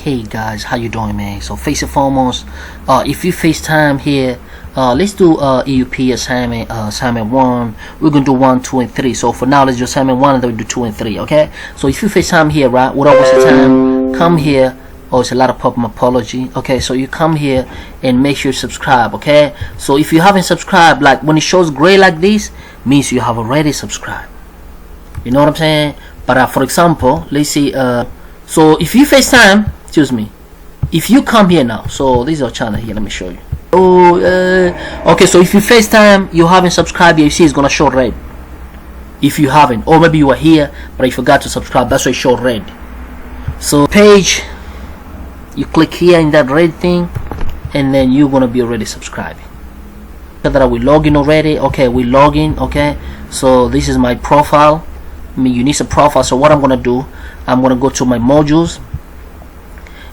Hey guys, how you doing, man? So first and foremost, if you FaceTime here, let's do EUP assignment 1. We're gonna do 1, 2, and 3. So for now, let's do assignment 1 and then we do 2 and 3. Okay, so if you FaceTime here, right, without wasting time, come here. Oh, it's a lot of problem, apology. Okay, so you come here and make sure you subscribe. Okay, so if you haven't subscribed, like when it shows gray like this, means you have already subscribed. You know what I'm saying? But for example, let's see, so if you FaceTime, excuse me, if you come here now, so this is our channel here, let me show you. Okay, so if you FaceTime, you haven't subscribed yet, you see it's gonna show red. If you haven't, or maybe you are here but you forgot to subscribe, that's why it showed red. So page, you click here in that red thing, and then you're gonna be already subscribing. That we login already. Okay, we login. Okay, so this is my profile. I mean, you need a profile. So what I'm gonna do, I'm gonna go to my modules,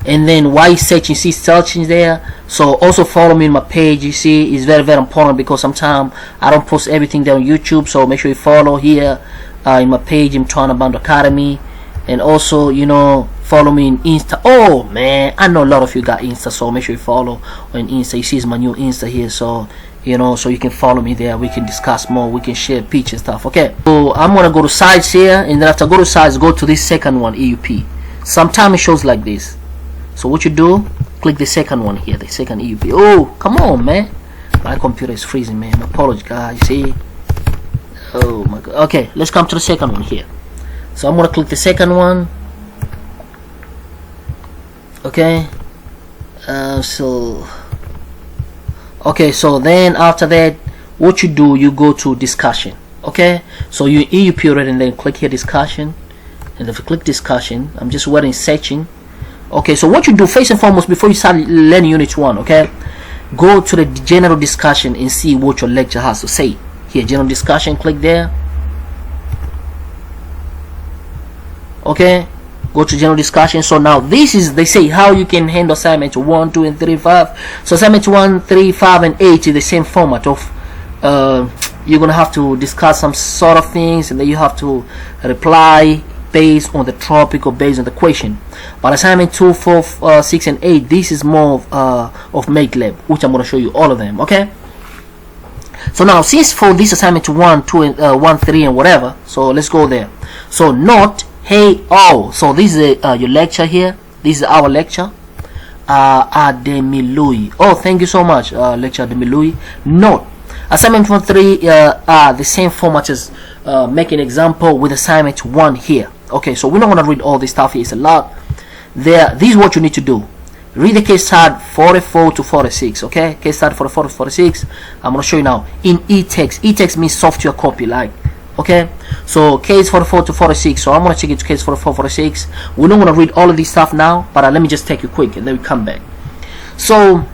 and then while searching, see searching there. So also follow me on my page. You see, it's very important because sometimes I don't post everything there on YouTube. So make sure you follow here in my page, Imtwana Band Academy, and also, you know, follow me in Insta. Oh man, I know a lot of you got Insta, so make sure you follow on Insta. You see, it's my new Insta here, so you know, so you can follow me there. We can discuss more, we can share pictures and stuff. Okay, so I'm gonna go to sites here, and then after go to sites, go to this second one, EUP. Sometimes it shows like this. So what you do, click the second one here, the second EUP. Oh, come on, man, my computer is freezing, man. Apologies, guys. See, oh my god. Okay, let's come to the second one here. So I'm gonna click the second one. Okay, okay, so then after that, what you do, you go to discussion. Okay, so you EUP already, and then click here discussion, and if you click discussion, I'm just waiting searching. Okay, so what you do first and foremost, before you start learning unit 1, okay, go to the general discussion and see what your lecture has to say. Here, general discussion, click there. Okay, go to general discussion. So now this is, they say how you can handle assignment 1, 2, and 3, 5. So assignment 1, 3, 5, and 8 is the same format of you're gonna have to discuss some sort of things, and then you have to reply based on the topic or based on the question. But assignment 2, 4, 6, and 8, this is more of make lab, which I'm gonna show you all of them. Okay, so now since for this assignment 1, 2, and 1, 3, and whatever, so let's go there. So note, hey, oh, so this is your lecture here. This is our lecture. Ademilui. Oh, thank you so much, lecture Ademilui. Note, assignment 1, 3 the same format as make an example with assignment 1 here. Okay, so we're not gonna read all this stuff here. It's a lot. There, this is what you need to do. Read the case start 44 to 46. Okay, case start 44 to 46. I'm gonna show you now in e-text. E-text means software copy, like. Okay, so case 44 to 46. So I'm gonna check it to case 44, 46. We're not gonna read all of this stuff now, but let me just take you quick, and then we come back. So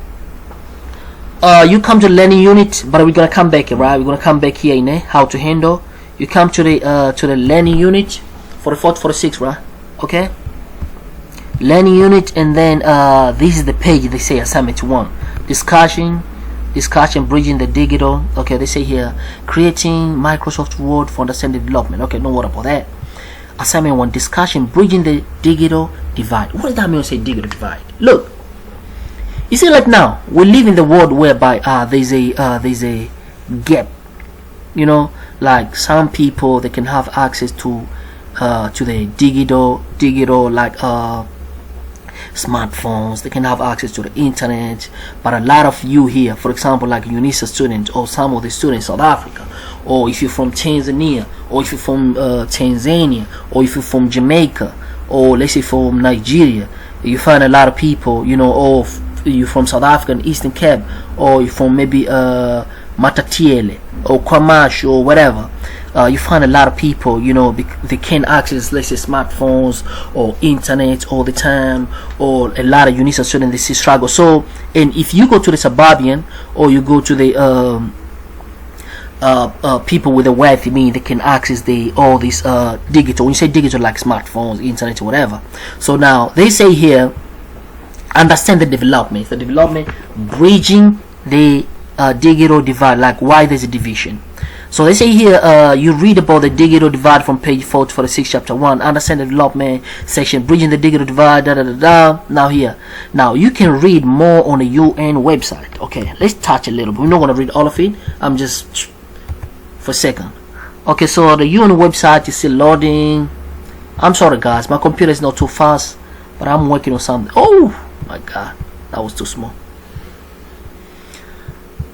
you come to the learning unit, but we're gonna come back here, right? We're gonna come back here in how to handle. You come to the learning unit 44 to 46, right? Okay, learning unit, and then this is the page. They say assignment 1, discussion, bridging the digital. Okay, they say here creating Microsoft Word for understanding development. Okay, don't worry about that. Assignment 1, discussion, bridging the digital divide. What does that mean when you say digital divide? Look, you see, like now we live in the world whereby there's a gap. You know, like some people, they can have access to the digital like smartphones, they can have access to the internet, but a lot of you here, for example, like UNISA students, or some of the students in South Africa, or if you're from Tanzania, or if you're from Tanzania, or if you're from Jamaica, or let's say from Nigeria, you find a lot of people, you know, or you're from South Africa and Eastern Cape, or you're from maybe Matatiele or Kwamash or whatever. You find a lot of people, you know, they can't access, let's say, smartphones or internet all the time, or a lot of UNISA students, they struggle. So, and if you go to the suburban, or you go to the people with the wealth, I mean, they can access all these digital. When you say digital, like smartphones, internet, or whatever. So now they say here, understand the development, bridging the digital divide, like why there's a division. So they say here, you read about the digital divide from page 4 to 46, chapter 1, understand the development section, bridging the digital divide, Now here, now you can read more on the UN website. Okay, let's touch a little bit. We're not going to read all of it. I'm just for a second. Okay, so the UN website is still loading. I'm sorry guys, my computer is not too fast, but I'm working on something. Oh my god, that was too small.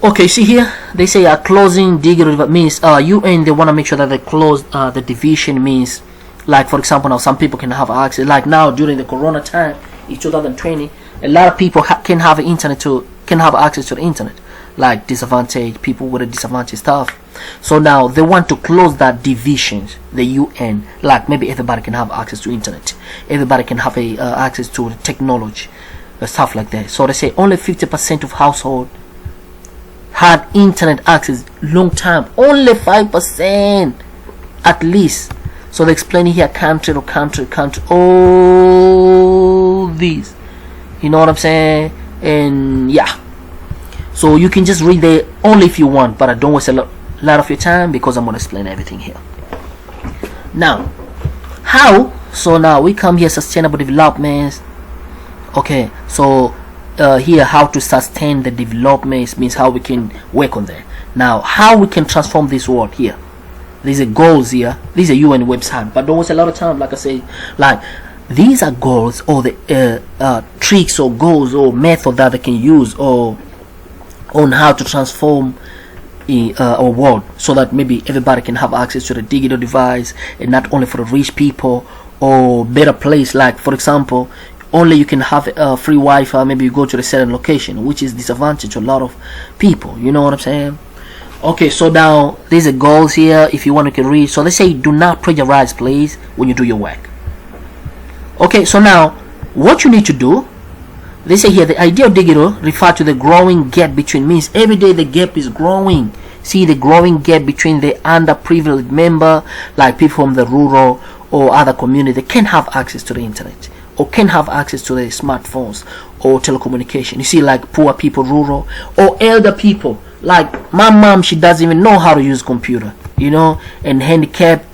Okay, see here, they say closing digital means UN, they want to make sure that they close the division, means like, for example, now some people can have access, like now during the corona time in 2020, a lot of people can have access to the internet, like disadvantaged people with a disadvantaged stuff. So now they want to close that divisions, the UN, like maybe everybody can have access to internet, everybody can have access to technology, stuff like that. So they say only 50% of household had internet access long time, only 5% at least. So they explain here country, all these, you know what I'm saying? And yeah, so you can just read there only if you want, but I don't waste a lot of your time because I'm going to explain everything here. Now how, so now we come here, sustainable development. Okay, so here how to sustain the developments means how we can work on that. Now how we can transform this world here, these are goals here, these are UN website, but don't waste a lot of time. Like I say, like these are goals or the tricks or goals or method that they can use or on how to transform our world, so that maybe everybody can have access to the digital device, and not only for the rich people, or better place, like for example only you can have free Wi-Fi, maybe you go to a certain location, which is disadvantage to a lot of people, you know what I'm saying? Okay, so now there's a goals here if you want to can read. So they say do not plagiarize please when you do your work. Okay, so now what you need to do, they say here the idea of digital refer to the growing gap between, means every day the gap is growing. See the growing gap between the underprivileged member, like people from the rural or other community, they can't have access to the internet or can have access to the smartphones or telecommunication. You see, like poor people, rural, or elder people, like my mom, she doesn't even know how to use computer, you know, and handicapped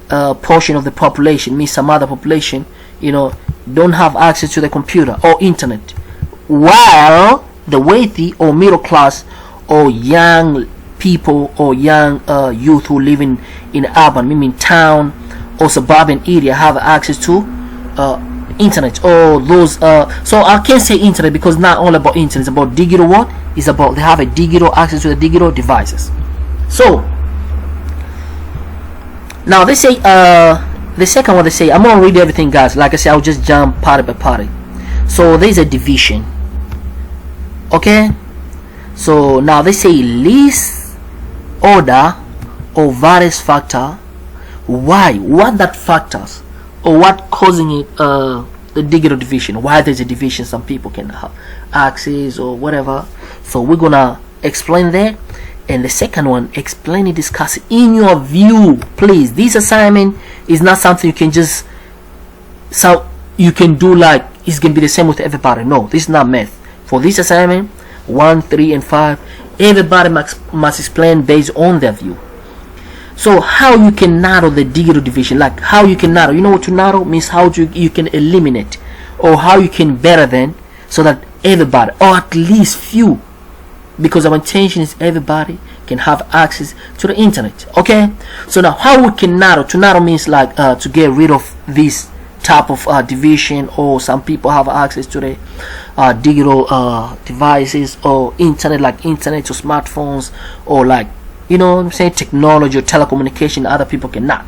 portion of the population, means some other population, you know, don't have access to the computer or internet, while the wealthy or middle class or young people or young youth who live in urban, meaning town or suburban area, have access to internet, or those so I can't say internet because not all about internet, it's about digital. What is about, they have a digital access to the digital devices. So now they say the second one, they say, I'm gonna read everything guys, like I said, I'll just jump party by party. So there's a division. Okay, so now they say least order or various factor. Why, what that factors or what causing it, the digital division, why there's a division, some people can have access or whatever. So we're gonna explain that. And the second one, explain and discuss in your view, please. This assignment is not something you can just, so you can do like it's gonna be the same with everybody. No, this is not math. For this assignment 1, 3 and 5, everybody must explain based on their view. So how you can narrow the digital division, like how you can narrow, you know what to narrow means, how you can eliminate, or how you can better than, so that everybody, or at least few, because our intention is everybody can have access to the internet. Okay, so now how we can narrow, to narrow means like to get rid of this type of division, or some people have access to the digital devices or internet, like internet or smartphones, or like, you know what I'm saying, technology or telecommunication, other people cannot.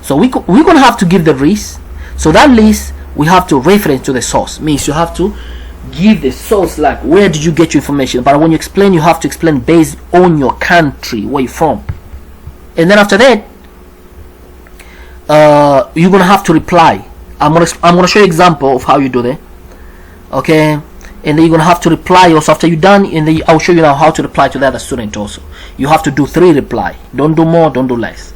So we're gonna have to give the list. So that list we have to reference to the source, means you have to give the source, like where did you get your information. But when you explain, you have to explain based on your country, where you're from. And then after that, you're gonna have to reply. I'm gonna show you example of how you do that. Okay, and then you're gonna have to reply also after you're done, and then I'll show you now how to reply to the other student also. You have to do 3 reply, don't do more, don't do less.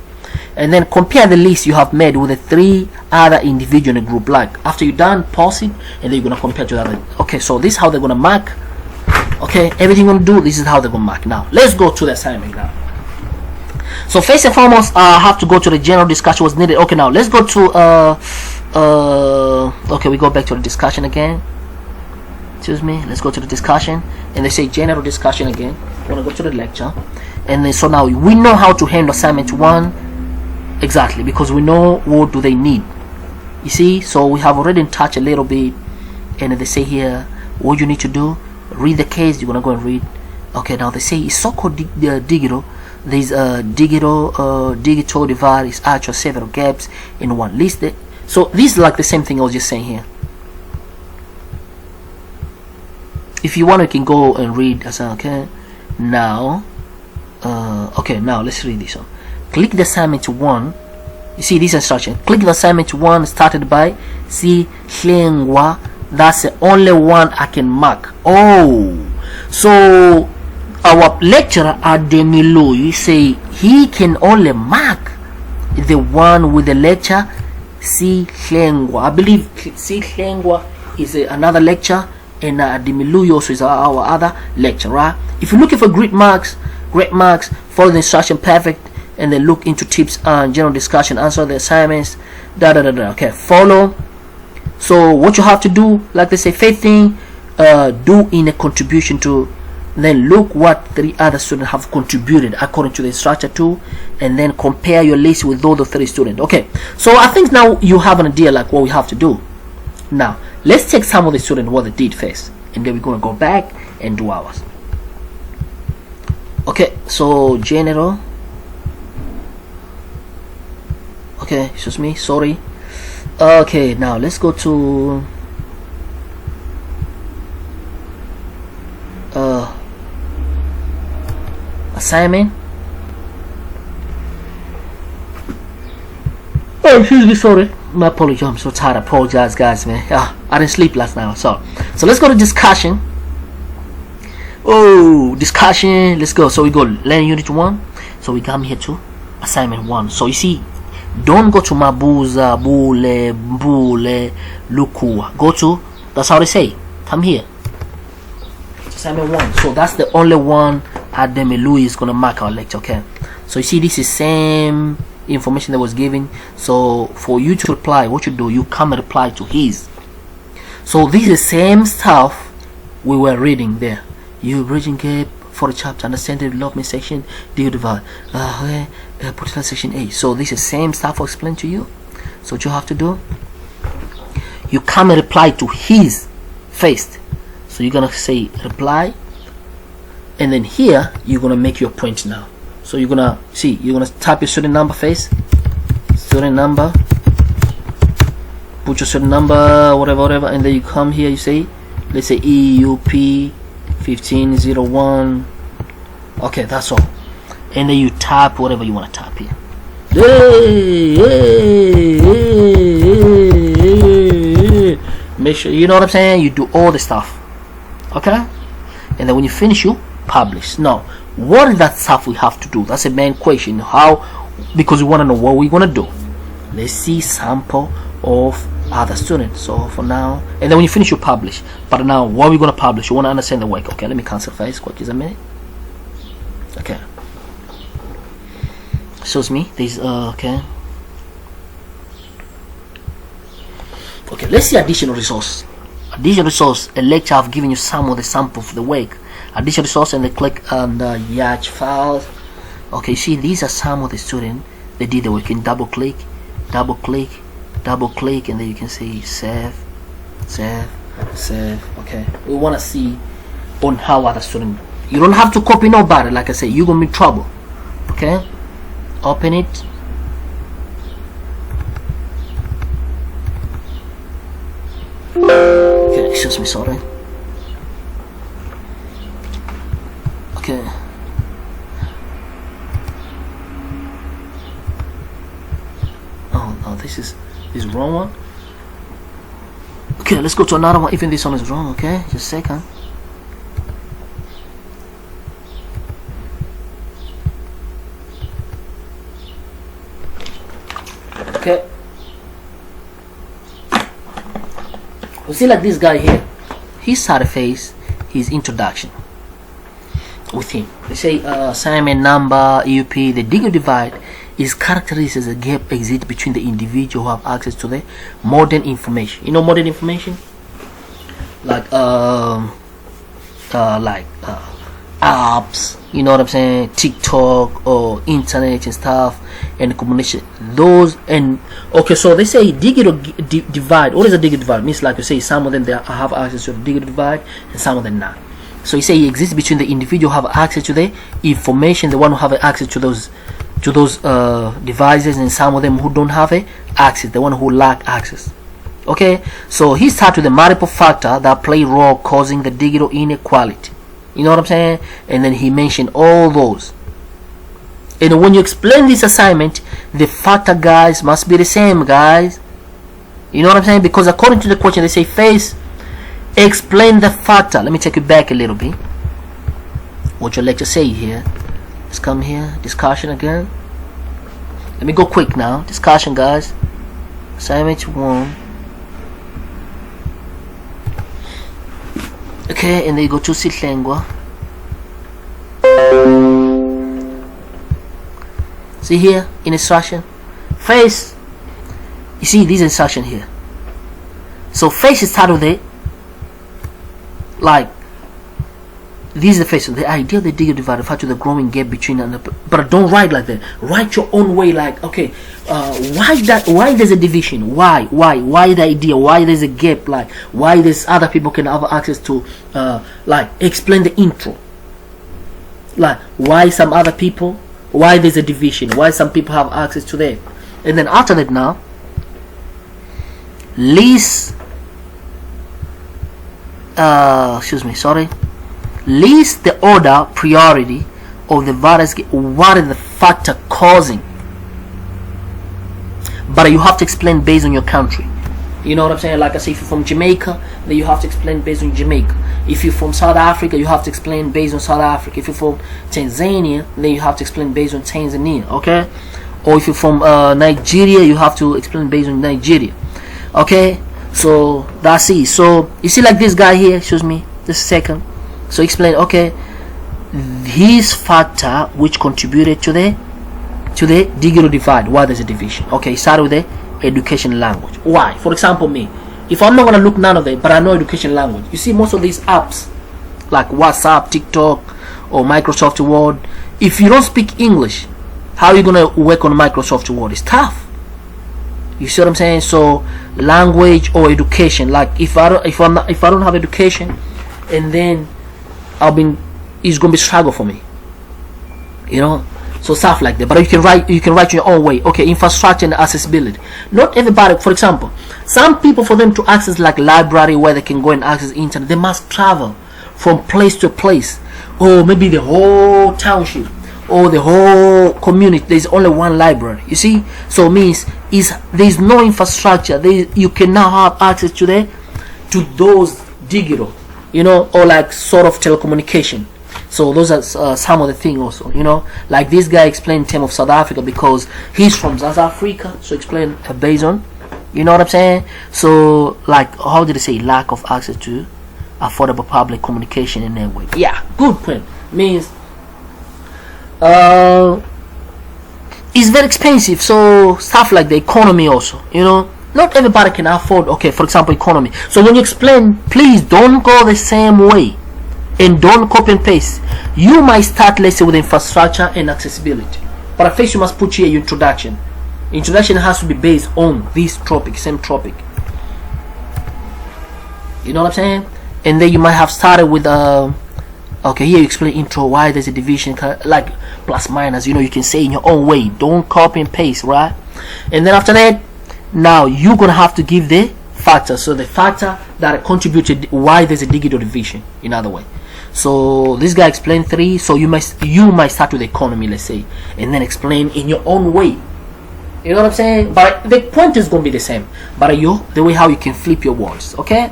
And then compare the list you have made with the 3 other individual in a group. Like after you're done, pause it, and then you're gonna compare to the other. Okay, so this is how they're gonna mark. Okay, everything you're gonna do, this is how they're gonna mark. Now let's go to the assignment now. So first and foremost, I have to go to the general discussion was needed. Okay, now let's go to okay, we go back to the discussion again. Excuse me, let's go to the discussion, and they say general discussion again. I want to go to the lecture, and then so now we know how to handle assignment 1 exactly, because we know what do they need. You see, so we have already touched a little bit, and they say here what you need to do: read the case. You're gonna go and read. Okay, now they say it's so-called digital. There's a digital divide is actual several gaps in one list. So this is like the same thing I was just saying here. If you want, you can go and read. Okay, now okay, now let's read this one. Click the assignment 1. You see this instruction: click the assignment 1 started by C Lengua. That's the only one I can mark. Oh, so our lecturer Ademilu, you say he can only mark the one with the lecture C Lengua. I believe C Lengua is another lecture, and Ademilu also is our other lecture, right? If you're looking for great marks, follow the instruction perfect, and then look into tips and general discussion, answer the assignments, okay, follow. So what you have to do, like they say, first thing, do in a contribution to, then look what 3 other students have contributed according to the instructor too, and then compare your list with those 3 students. Okay, so I think now you have an idea like what we have to do. Now let's take some of the students what they did first, and then we're gonna go back and do ours. Okay, so general. Okay, excuse me, sorry. Okay, now let's go to assignment. Oh, excuse me, sorry, my apologies. I'm so tired. I apologize, guys, man. I didn't sleep last night, so let's go to discussion. Oh, discussion, let's go. So we go learn unit 1. So we come here to assignment 1. So you see, don't go to Mabuza, Bule, Mbule, Lukua. Go to, that's how they say, come here. Assignment 1. So that's the only one Ademilu is gonna mark our lecture. Okay, so you see this is same information that was given. So for you to reply, what you do, you come and reply to his. So this is the same stuff we were reading there. You bridging gap for the chapter, understand the development section, do you divide potential section A. So this is the same stuff I explained to you. So what you have to do, you come and reply to his first. So you're gonna say reply, and then here you're gonna make your point now. So you're gonna see, you're gonna type your student number first, student number, put your student number, whatever, and then you come here, you say, let's say EUP1501. Okay, that's all. And then you type whatever you want to type here. Make sure, you know what I'm saying, you do all the stuff. Okay, and then when you finish, you publish. Now what is that stuff we have to do? That's a main question. How? Because we want to know what we're gonna do. Let's see sample of other students. So for now, and then when you finish, you publish. But now what we're gonna publish, you want to understand the work. Okay, let me cancel first, quick, just a minute. Okay, shows me this. Okay, let's see additional resource. Additional resource, a lecture. I've given you some of the sample of the work. Additional resource, and they click on the Yacht files. Okay, see, these are some of the students. They did the work. In double click, and then you can see save. Okay, we want to see on how other students. You don't have to copy nobody. Like I say, you're gonna be in trouble. Okay, open it. Okay, excuse me, sorry. Okay. Oh no, this is wrong one. Okay, let's go to another one. Even this one is wrong. Okay, just a second. Okay. We see like this guy here. His surface, his introduction. with him. They say assignment number EUP. The degree divide is characterized as a gap exists between the individual who have access to the modern information. You know modern information, like apps, you know what I'm saying, TikTok or internet and stuff, and combination those. And okay, so they say digital divide. What is a digital divide? Means like you say some of them they have access to the digital divide and some of them not. So you say it exists between the individual who have access to the information, the one who have access to those devices, and some of them who don't have access, the one who lack access. Okay, so he started with the multiple factor that play role causing the digital inequality. You know what I'm saying? And then he mentioned all those. And when you explain this assignment, the factor guys must be the same, guys. You know what I'm saying? Because according to the question, they say face explain the factor. Let me take you back a little bit. What your lecture say here? Let's come here. Discussion again. Let me go quick now. Discussion, guys. Assignment 1. Okay, and then you go to Sitlengwa. See here in instruction, face. You see this instruction here. So face is started with it. Like this is the face. The idea of the digital divide refer to the growing gap between and but don't write like that. Write your own way. Like okay, why there's a division? Why the idea? Why there's a gap? Like why there's other people can have access to like explain the intro. Like why some other people? Why there's a division? Why some people have access to that? And then after that now, list. List the order priority of the various. What is the factor causing? But you have to explain based on your country. You know what I'm saying? Like I say, if you're from Jamaica, then you have to explain based on Jamaica. If you're from South Africa, you have to explain based on South Africa. If you're from Tanzania, then you have to explain based on Tanzania. Okay? Or if you're from Nigeria, you have to explain based on Nigeria. Okay? So that's it. So you see, like this guy here, excuse me, just a second. So explain. Okay, his factor which contributed to the digital divide. Why there's a division? Okay, start with the education language. Why? For example, me, if I'm not gonna look none of it, but I know education language. You see, most of these apps like WhatsApp, TikTok, or Microsoft Word. If you don't speak English, how are you gonna work on Microsoft Word? It's tough. You see what I'm saying? So language or education. Like if I don't have education, and then it's gonna be struggle for me. You know, so stuff like that. But you can write in your own way. Okay, infrastructure and accessibility. Not everybody. For example, some people, for them to access like library where they can go and access internet, they must travel from place to place, or maybe the whole township or the whole community. There's only one library. You see, so it means there's no infrastructure. You cannot have access to those digital, you know, or like sort of telecommunication. So those are some of the things also, you know, like this guy explained in terms of South Africa because he's from South Africa. So explain based on, you know what I'm saying? So like, how did they say lack of access to affordable public communication in that way? Yeah, good point. Means it's very expensive. So stuff like the economy also, you know, not everybody can afford. Okay, for example, economy. So when you explain, please don't go the same way and don't copy and paste. You might start, let's say, with infrastructure and accessibility, but at first you must put here your introduction. Introduction has to be based on this topic, same topic. You know what I'm saying? And then you might have started with okay, here you explain intro, why there's a division, like plus minus, you know, you can say in your own way. Don't copy and paste, right? And then after that, now you're gonna have to give the factor. So the factor that contributed why there's a digital division, in other way. So this guy explained 3. So you might start with the economy, let's say, and then explain in your own way. You know what I'm saying? But the point is gonna be the same, but the way how you can flip your words. Okay,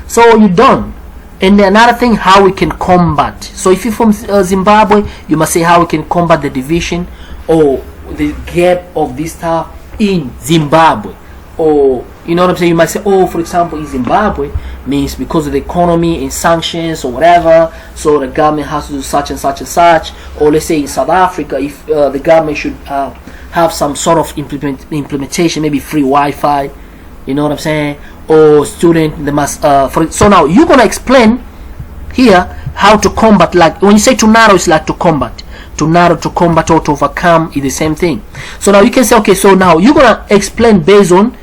so you're done. And then another thing, how we can combat. So if you're from Zimbabwe, you must say how we can combat the division or the gap of this stuff in Zimbabwe, or You know what I'm saying? You might say, oh, for example, in Zimbabwe, means because of the economy and sanctions or whatever, so the government has to do such and such and such. Or let's say in South Africa, if the government should have some sort of implementation, maybe free Wi-Fi. You know what I'm saying? Or student, they must. So now you're gonna explain here how to combat. Like when you say to narrow, it's like to combat. To narrow, to combat, or to overcome is the same thing. So now you can say, okay, so now you're gonna explain based on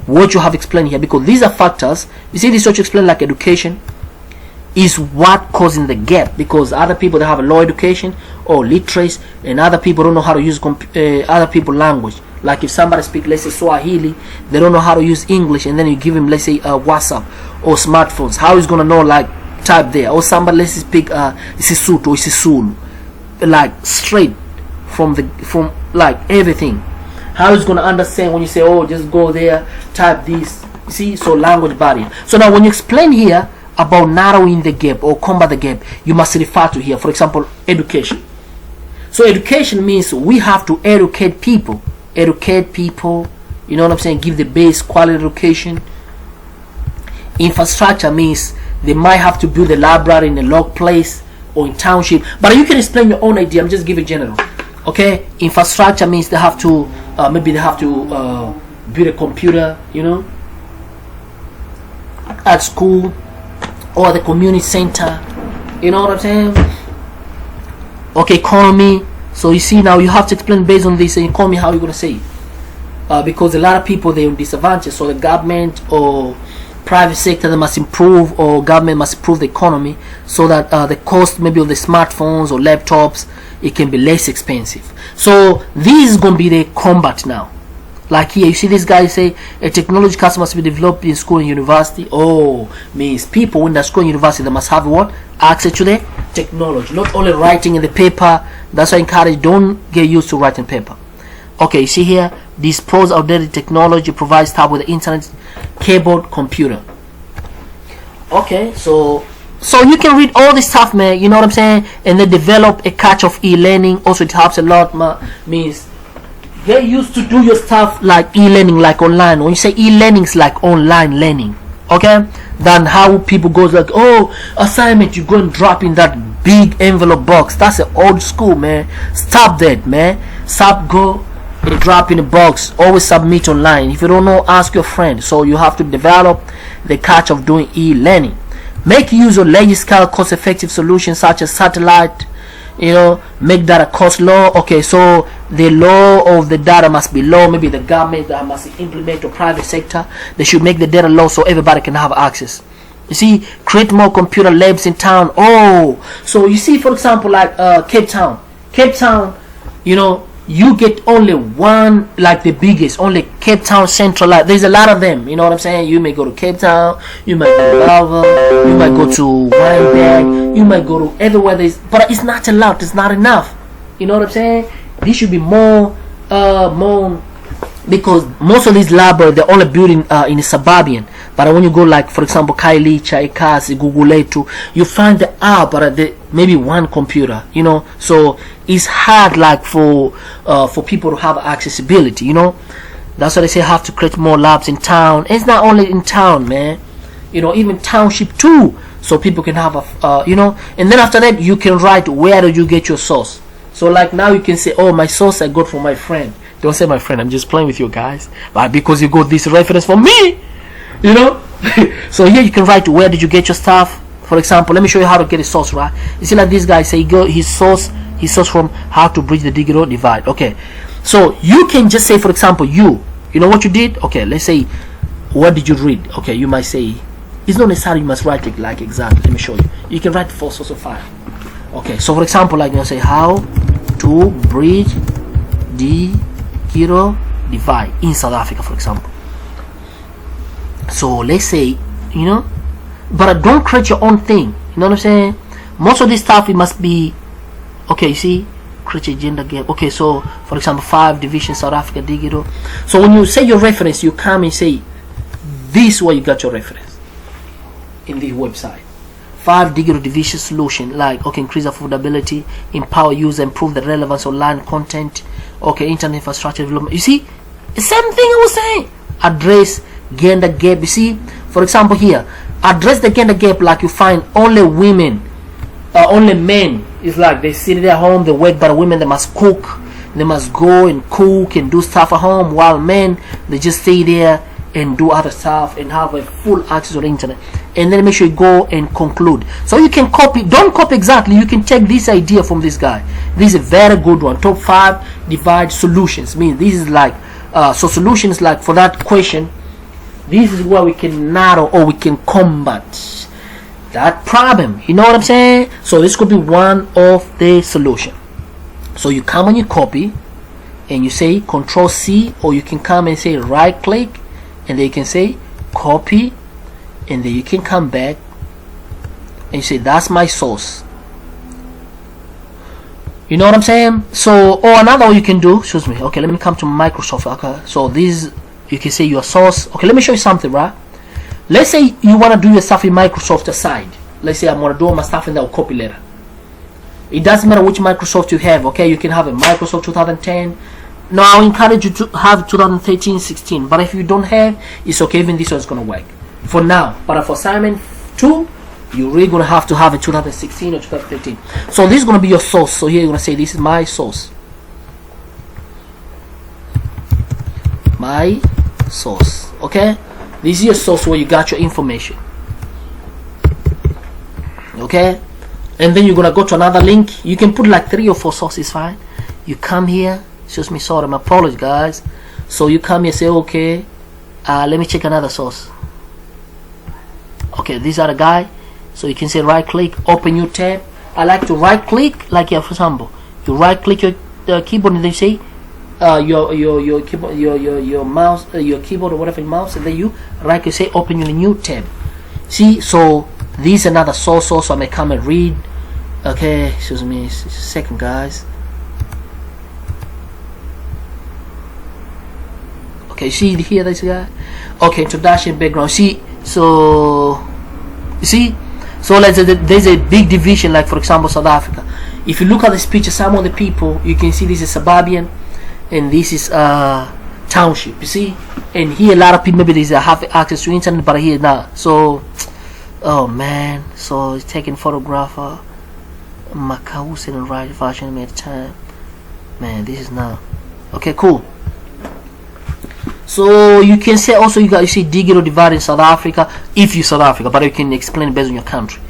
what you have explained here, because these are factors. You see, this what you explain, like education is what causing the gap, because other people, they have a low education or literacy, and other people don't know how to use other people language. Like if somebody speak, let's say Swahili, they don't know how to use English, and then you give him, let's say WhatsApp or smartphones, how he's gonna know, like type there. Or somebody, let's say speak Isisutu or Isisulu, like straight from like everything. How is going to understand when you say, oh, just go there, type this? You see, so language barrier. So now when you explain here about narrowing the gap or combat the gap, you must refer to here, for example, education. So education means we have to educate people. Educate people, you know what I'm saying? Give the base quality education. Infrastructure means they might have to build a library in a log place or in township. But you can explain your own idea. I'm just giving general. Okay, infrastructure means they have to maybe they have to build a computer, you know, at school or the community center. You know what I'm saying? Okay, economy. So you see, now you have to explain based on this economy how you're gonna say it, because a lot of people, they're in disadvantage. So the government or private sector, they must improve, or government must improve the economy so that the cost maybe of the smartphones or laptops, it can be less expensive. So this is going to be the combat now. Like here, you see this guy say a technology class must be developed in school and university. Oh, means people in the school and university, they must have what? Access to the technology. Not only writing in the paper. That's why I encourage, don't get used to writing paper. Okay, you see here, dispose outdated technology, provides stuff with the internet, keyboard, computer. Okay, so you can read all this stuff, man, you know what I'm saying, and then develop a catch of e-learning. Also, it helps a lot, means get used to do your stuff like e-learning, like online. When you say e-learning, it's like online learning, okay? Then how people goes like, oh, assignment, you go and drop in that big envelope box. That's an old school, man. Stop that, man. Stop, go and drop in a box. Always submit online. If you don't know, ask your friend. So you have to develop the catch of doing e-learning. Make use of large scale cost effective solutions such as satellite, you know, make data cost low. Okay, so the law of the data must be low. Maybe the government that must implement, or private sector, they should make the data low so everybody can have access. You see, create more computer labs in town. Oh, so you see, for example, like Cape Town, you know, you get only one, like the biggest, only Cape Town Central. Like, there's a lot of them, you know what I'm saying? You may go to Cape Town, you might go to Belleville, you might go to Wynberg, you might go to everywhere. But it's not a lot, it's not enough. You know what I'm saying? This should be more, because most of these libraries, they're only built in the suburban. But when you go, like, for example, Kailicha, Ekasi, Guguletu, you find the app, but maybe one computer, you know. So it's hard, like, for people to have accessibility, you know. That's why they say have to create more labs in town. It's not only in town, man. You know, even township too, so people can have a, you know. And then after that, you can write where did you get your source. So like now you can say, oh, my source I got from my friend. Don't say my friend, I'm just playing with you guys. But because you got this reference from me, you know. So here you can write where did you get your stuff. For example, let me show you how to get a source, right? You see, like this guy say his source from how to bridge the digital divide. Okay, so you can just say, for example, you know what you did. Okay, let's say, what did you read? Okay, you might say, it's not necessary you must write it like exactly. Let me show you. You can write for source of file. Okay, so for example, like you say how to bridge the digital divide in South Africa, for example. So let's say, you know, but don't create your own thing. You know what I'm saying? Most of this stuff, it must be, okay, you see, create a gender gap. Okay, so for example, 5 division South Africa digital. So when you say your reference, you come and say, this is where you got your reference in the website. 5 digital division solution, like, okay, increase affordability, empower user, improve the relevance of online content, okay, internet infrastructure development. You see, the same thing I was saying. Address gender gap. You see, for example here, address the gender gap like you find only women, only men. It's like they sit at home, they work, but women, they must cook, they must go and cook and do stuff at home, while men, they just stay there and do other stuff and have a full access to the internet. And then make sure you go and conclude. So you can copy, don't copy exactly, you can take this idea from this guy. This is a very good one. Top 5 divide solutions. Means this is like so solutions like for that question, this is where we can narrow or we can combat that problem. You know what I'm saying? So this could be one of the solution. So you come and you copy and you say Control C, or you can come and say right click and then you can say copy, and then you can come back and you say that's my source. You know what I'm saying? So, or another way you can do, excuse me, okay, let me come to Microsoft. Okay, so this, you can say your source. Okay, let me show you something, right? Let's say you want to do your stuff in Microsoft aside. Let's say I'm going to do my stuff in the copy letter. It doesn't matter which Microsoft you have, okay? You can have a Microsoft 2010. No, I encourage you to have 2013, 16. But if you don't have, it's okay, even this one's going to work for now. But for assignment 2, you're really going to have a 2016 or 2013. So this is going to be your source. So here you're going to say this is my source. My source, okay? This is your source where you got your information, okay? And then you're going to go to another link. You can put like 3 or 4 sources, fine. You come here. Excuse me, sorry, my apologies, guys. So you come here, say, okay, let me check another source. Okay, these are the guy. So you can say right click, open new tab. I like to right click, like here, for example, you right click your keyboard and then you say your keyboard, your mouse, your keyboard or whatever mouse, and then you right click, say open your new tab. See, so this is another source. So I may come and read. Okay, excuse me, just a second, guys. Okay, see here, this guy. Okay, introduction, background. See, so you see, so let's say there's a big division. Like for example, South Africa. If you look at this picture, some of the people you can see this is suburban, and this is township. You see, and here a lot of people maybe they have access to internet, but here not. So, oh man, so it's taking photographer. Macau in the right fashion at time. Man, this is now. Okay, cool. So you can say also you see digital divide in South Africa if you South Africa, but you can explain based on your country.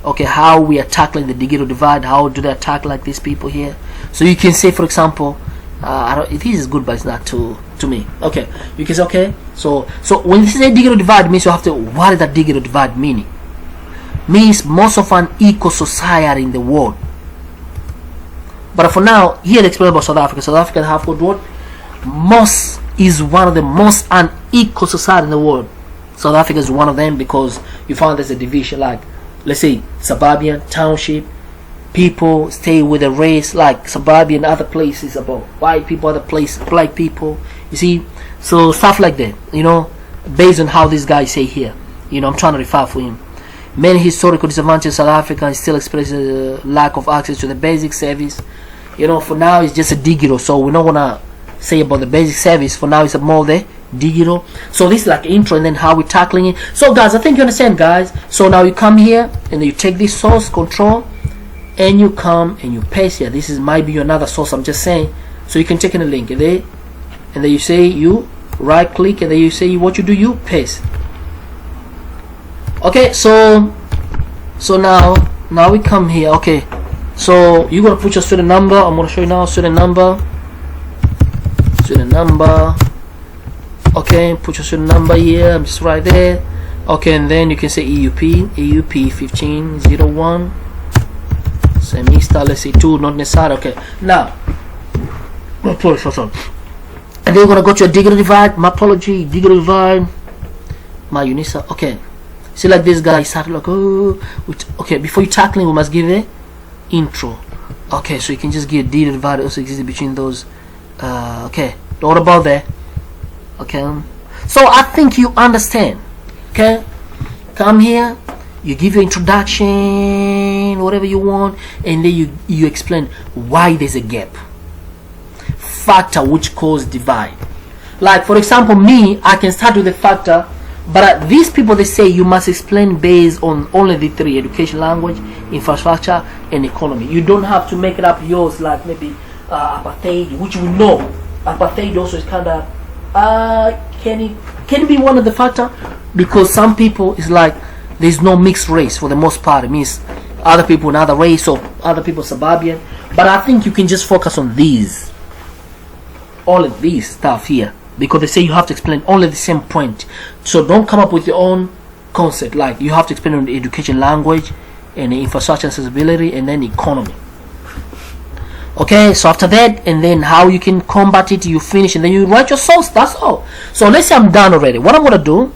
Okay, how we are tackling the digital divide, how do they attack like these people here. So you can say, for example, this is good, but it's not to me. Okay, you can say okay. So when you say digital divide, it means you have to, what is that digital divide meaning? Means most of an equal society in the world. But for now, here explain about South Africa. South Africa have got what? Most is one of the most unequal society in the world. South Africa is one of them because you find there's a division, like let's say suburban, township, people stay with a race, like suburban, other places about white people, other places black people. You see, so stuff like that, you know, based on how this guy say here. You know, I'm trying to refer for him. Many historical disadvantages South Africa still expresses a lack of access to the basic service. You know, for now it's just a digital, so we don't wanna say about the basic service. For now it's more the digital. So this is like intro, and then how we're tackling it. So guys, I think you understand, guys. So now you come here and then you take this source control and you come and you paste here. This is might be another source, I'm just saying. So you can take in a link and then you say you right click and then you say what you do, you paste. Okay, so now we come here. Okay, so you're gonna put your student number. I'm gonna show you now student number. Okay, put your student number here. I'm just right there. Okay, and then you can say EUP1501 semester. Let's say 2, not necessary. Okay, now and then you're gonna go to your digital divide. My apology, digital divide. My UNISA. Okay, see, like this guy started like okay, before you tackling we must give a intro. Okay, so you can just give digital divide also exists between those. Okay, what about that? Okay, so I think you understand. Okay, come here, you give your introduction, whatever you want, and then you explain why there's a gap, factor which cause divide. Like for example, me, I can start with the factor, but these people, they say you must explain based on only the three: education, language, infrastructure, and economy. You don't have to make it up yours, like maybe apartheid, which we know apartheid also is kind of can it be one of the factor, because some people is like there's no mixed race for the most part. It means other people in other race or other people suburban. But I think you can just focus on these, all of these stuff here, because they say you have to explain only the same point. So don't come up with your own concept. Like you have to explain on the education, language, and the infrastructure, accessibility, and then economy. Okay, so after that, and then how you can combat it, you finish, and then you write your source. That's all. So let's say I'm done already. What I'm gonna do,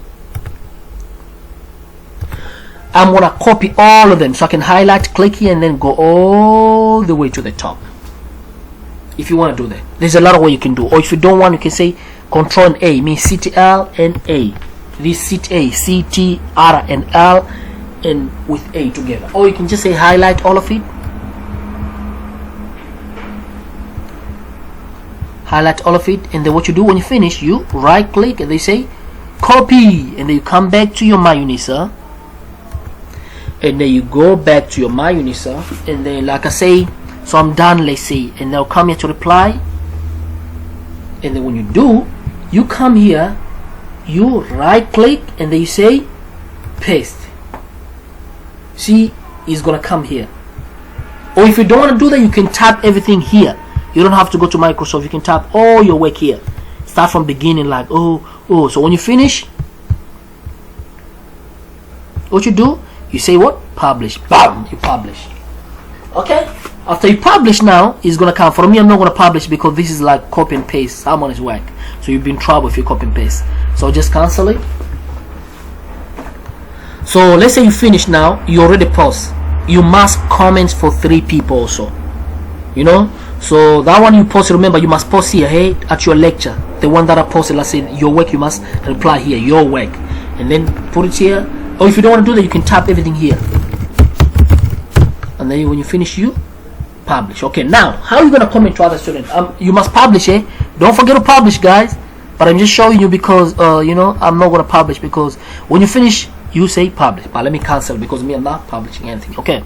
I'm gonna copy all of them, so I can highlight, click here, and then go all the way to the top. If you want to do that, there's a lot of way you can do. Or if you don't want, you can say Control and A, means CTL and A. This CTR and L, and with A together. Or you can just say highlight all of it. Highlight all of it, and then what you do when you finish, you right click and they say copy, and then you come back to your MyUnisa, and then you go back to your MyUnisa, and then like I say, so I'm done, let's say, and they'll come here to reply, and then when you do, you come here, you right click, and then you say paste. See, it's gonna come here. Or if you don't want to do that, you can type everything here. You don't have to go to Microsoft. You can type all your work here. Start from beginning, like oh. So when you finish, what you do, you say what? Publish. Bam, you publish. Okay. After you publish, now it's gonna come. For me, I'm not gonna publish because this is like copy and paste. Someone's work. So you'll be in trouble if you copy and paste. So just cancel it. So let's say you finish now. You already post. You must comment for 3 people also. You know. So that one you post, remember you must post here, hey, at your lecture. The one that I posted, let's say your work, you must reply here, your work, and then put it here. Or if you don't want to do that, you can type everything here, and then when you finish, you publish. Okay, now how are you gonna comment to other students? You must publish, eh? Don't forget to publish, guys. But I'm just showing you because you know, I'm not gonna publish, because when you finish, you say publish. But let me cancel because me, I'm not publishing anything. Okay,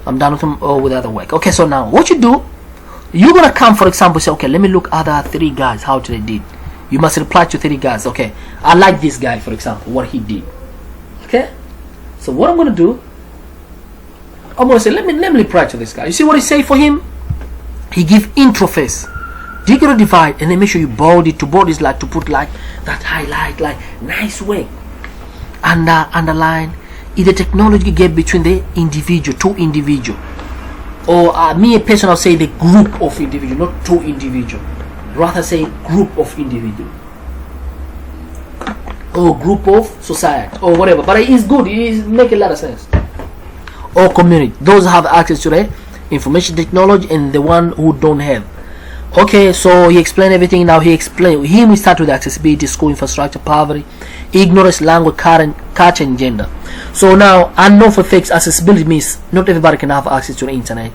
I'm done with them with other work. Okay, so now what you do, you're gonna come, for example, say, okay, let me look other 3 guys how they did. You must reply to 3 guys. Okay, I like this guy, for example, what he did. Okay, so what I'm gonna do, I'm gonna say, let me reply to this guy. You see what he say for him? He give interface, digital divide, and then make sure you bold it. To bold is like to put like that highlight, like nice way, and underline. Is the technology gap between the individual, 2 individual. Or me a person, I'll say the group of individual, not 2 individual. Rather say group of individual, or group of society, or whatever. But it's good. It make a lot of sense. Or community. Those have access to the information technology, and the one who don't have. Okay, so he explained everything. Now he explained. Here we start with accessibility, school infrastructure, poverty, ignorance, language, culture, and gender. So now I know for facts, accessibility means not everybody can have access to the internet.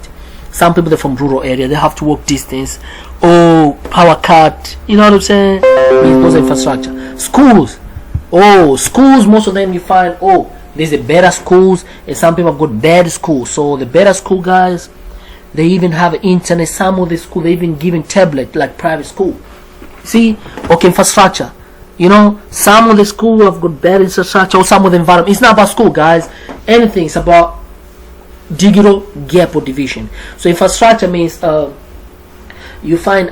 Some people they're from rural area, they have to walk distance, or power cut. You know what I'm saying? Because of infrastructure. Schools. Schools. Most of them you find. There's the better schools, and some people have got bad schools. So the better school guys, they even have internet. Some of the school they even giving tablet like private school. See, okay, infrastructure. You know, some of the school have got bad infrastructure, or some of the environment. It's not about school, guys. Anything. It's about digital gap or division. So infrastructure means you find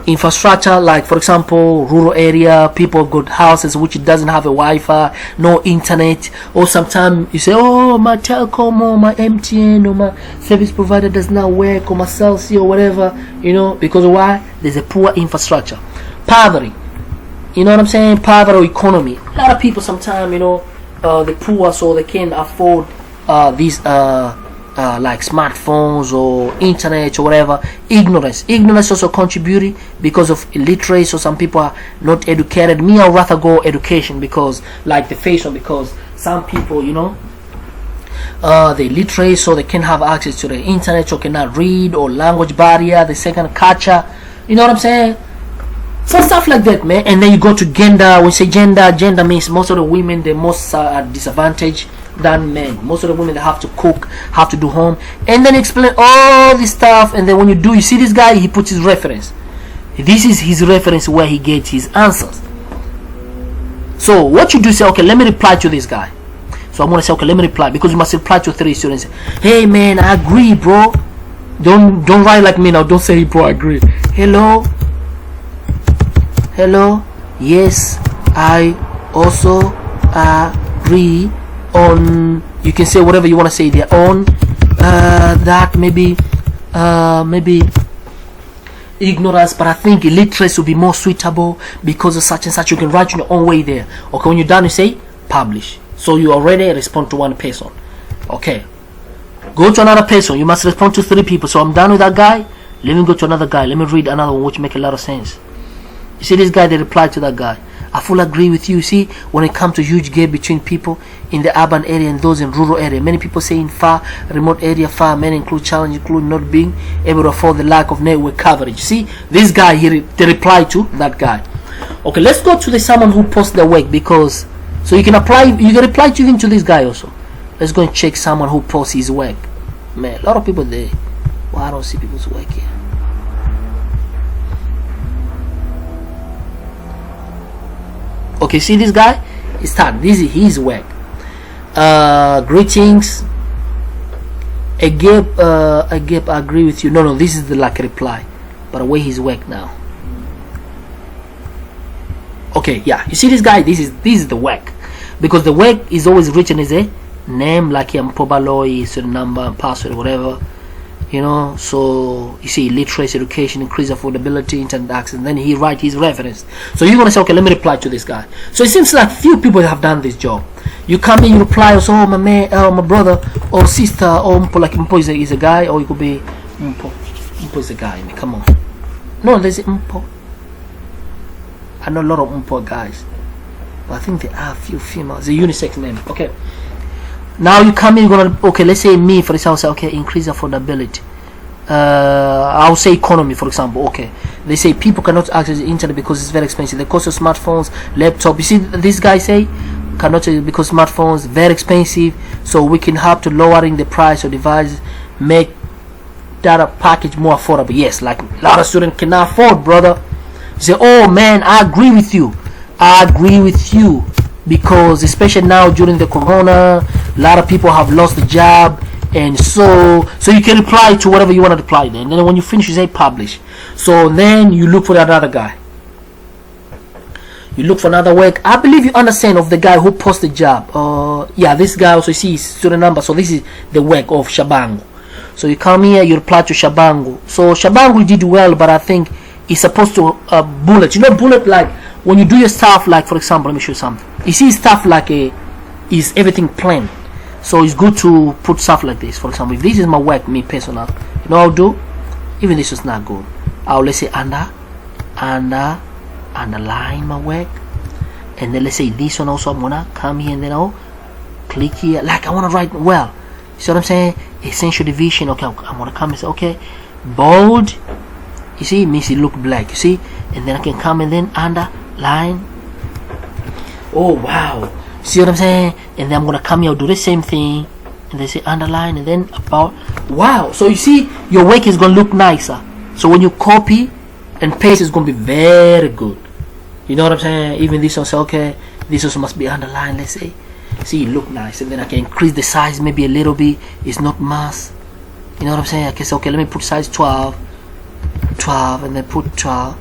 infrastructure, like for example rural area, people have got houses which doesn't have a Wi-Fi, no internet, or sometimes you say, oh, my telecom or my MTN or my service provider does not work, or my cell C or whatever, you know, because why? There's a poor infrastructure. Poverty, you know what I'm saying? Poverty or economy. A lot of people sometimes, you know, the poor, so they can't afford these like smartphones or internet or whatever. Ignorance also contributing because of illiteracy. So some people are not educated. Me, I'd rather go education, because like the fashion, because some people, you know, they illiterate, so they can't have access to the internet, or cannot read, or language barrier, the second culture, you know what I'm saying? So stuff like that, man. And then you go to gender. When you say gender, gender means most of the women, they're most at disadvantage than men. Most of the women, they have to cook, have to do home, and then explain all this stuff. And then when you see this guy, he puts his reference. This is his reference where he gets his answers. So what you do is say, okay, let me reply to this guy. So I'm gonna say, okay, let me reply, because you must reply to 3 students. Hey man, I agree, bro. Don't write like me now. Don't say, bro, I agree. Hello, yes, I also agree on. You can say whatever you want to say there on that maybe ignorance, but I think illiteracy will be more suitable because of such and such. You can write in your own way there. Okay, when you're done, you say publish. So you already respond to one person. Okay, go to another person. You must respond to 3 people. So I'm done with that guy. Let me go to another guy. Let me read another one which make a lot of sense. You see this guy, they replied to that guy. I fully agree with you. See, when it comes to huge gap between people in the urban area and those in rural area, many people say in far remote area, far many include challenge, include not being able to afford the lack of network coverage. See, this guy here, they reply to that guy. Okay, let's go to the someone who posts their work, because so you can apply, you can reply to even to this guy also. Let's go and check someone who posts his work. Man, a lot of people there. Well, I don't see people's work here. Okay, see this guy? It's start. This is his work. Greetings. I agree with you. No, this is the like reply, but away his work now. Okay, yeah. You see this guy? This is the work, because the work is always written as a name, like Probably certain number, password, whatever. You know, so you see literacy, education, increase affordability, internet access, and then he write his reference. So you're gonna say, okay, let me reply to this guy. So it seems like few people have done this job. You come in, you reply, also, oh my man, my brother or sister, or like Mpo is a guy, or it could be Mpo is a guy. I mean, come on, no, there's Mpo. I know a lot of Mpo guys, but I think there are a few females. A unisex name. Okay. Now you come in, you're gonna, okay, let's say me, for example, say, okay, increase affordability. I'll say economy, for example. Okay, they say people cannot access the internet because it's very expensive. The cost of smartphones, laptop. You see, this guy say cannot because smartphones very expensive. So we can help to lowering the price of devices, make data package more affordable. Yes, like a lot of students cannot afford, brother. You say, oh man, I agree with you. I agree with you. Because especially now during the corona, a lot of people have lost the job, and so you can reply to whatever you want to reply there. And then when you finish, you say publish. So then you look for another guy. You look for another work. I believe you understand of the guy who posted the job. Yeah, this guy also sees student number. So this is the work of Shabangu. So you come here, you reply to Shabangu. So Shabangu did well, but I think he's supposed to bullet. You know, bullet like when you do your stuff, like for example, let me show you something. You see stuff like is everything plain. So it's good to put stuff like this. For example, if this is my work, me personal, you know what I'll do? Even this is not good. I'll let's say underline my work, and then let's say this one also. I'm gonna come here and then I'll click here. Like I wanna write well. You see what I'm saying? Essential division. Okay, I'm gonna come and say okay, bold. You see, it means it look black. You see, and then I can come and then underline. Oh wow, see what I'm saying? And then I'm gonna come here, do the same thing, and they say underline, and then about. Wow, so you see your work is gonna look nicer. So when you copy and paste, it's gonna be very good. You know what I'm saying? Even this one say okay, this also must be underlined. Let's say, see, it look nice, and then I can increase the size maybe a little bit. It's not mass. You know what I'm saying? I can say okay, let me put size 12, and then put 12,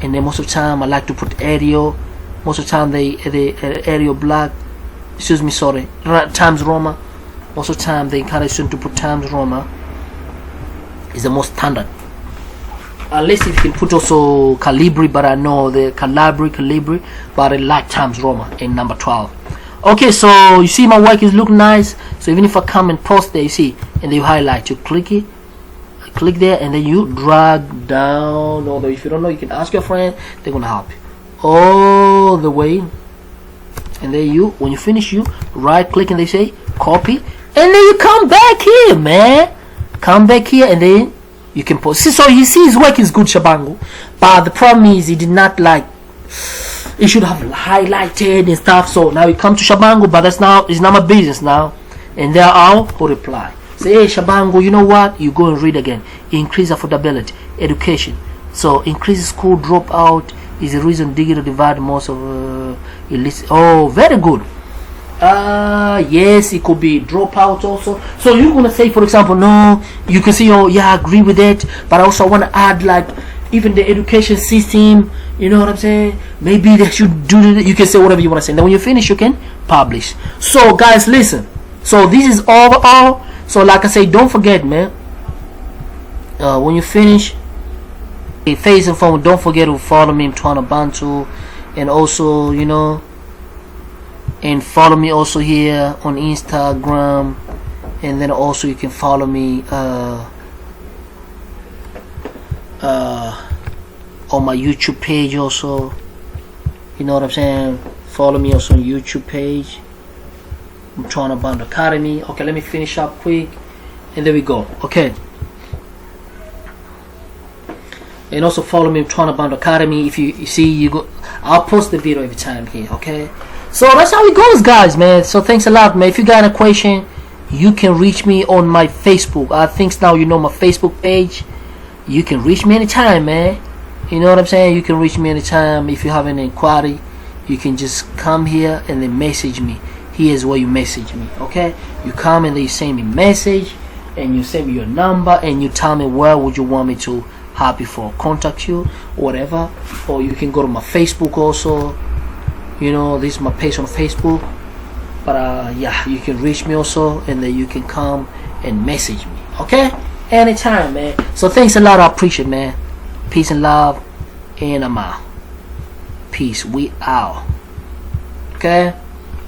and then most of the time I like to put Arial. Most of the time the Arial black, excuse me, sorry, Times Roman. Most of the time they encourage students to put Times Roman. Is the most standard. Unless if you can put also Calibri, but I know the Calibri, but I like Times Roman in number 12. Okay, so you see my work is look nice. So even if I come and post there, you see, and then you highlight, you click it, click there, and then you drag down. Although if you don't know, you can ask your friend, they're gonna help you all the way. And then you, when you finish, you right click and they say copy, and then you come back here, man. Come back here, and then you can post. See, so you see his work is good, Shabangu, but but the problem is he did not like, it should have highlighted and stuff. So now it comes to Shabangu, but it's not my business now. And there are who reply, say, hey Shabangu, you know what, you go and read again. Increase affordability, education. So increase school dropout is the reason digital divide most of illicit. Oh, very good. Yes, it could be dropout also. So you're gonna say, for example, no, you can say, oh yeah, I agree with it, but I also want to add like even the education system, you know what I'm saying, maybe they should do it. You can say whatever you want to say, and then when you finish you can publish. So guys, listen, so this is overall. So like I say, don't forget, man, when you finish face and phone, don't forget to follow me, Mtwana Bantu, and also, you know, and follow me also here on Instagram, and then also you can follow me on my YouTube page also, you know what I'm saying. Follow me also on YouTube page, Mtwana Bantu Academy. Okay, let me finish up quick, and there we go. Okay, and also follow me Mtwana Bantu Academy. If you see, you go, I'll post the video every time here. Okay, so that's how it goes, guys, man. So thanks a lot, man. If you got a question, you can reach me on my Facebook. I think now you know my Facebook page. You can reach me anytime, man. You know what I'm saying? You can reach me anytime. If you have an inquiry, you can just come here and then message me. Here's where you message me. Okay, you come and then you send me message, and you send me your number, and you tell me where would you want me to have before contact you, whatever. Or you can go to my Facebook also. You know, this is my page on Facebook. But yeah, you can reach me also, and then you can come and message me. Okay, anytime, man. So thanks a lot. I appreciate it, man. Peace and love, and I'm out. Peace. We out. Okay.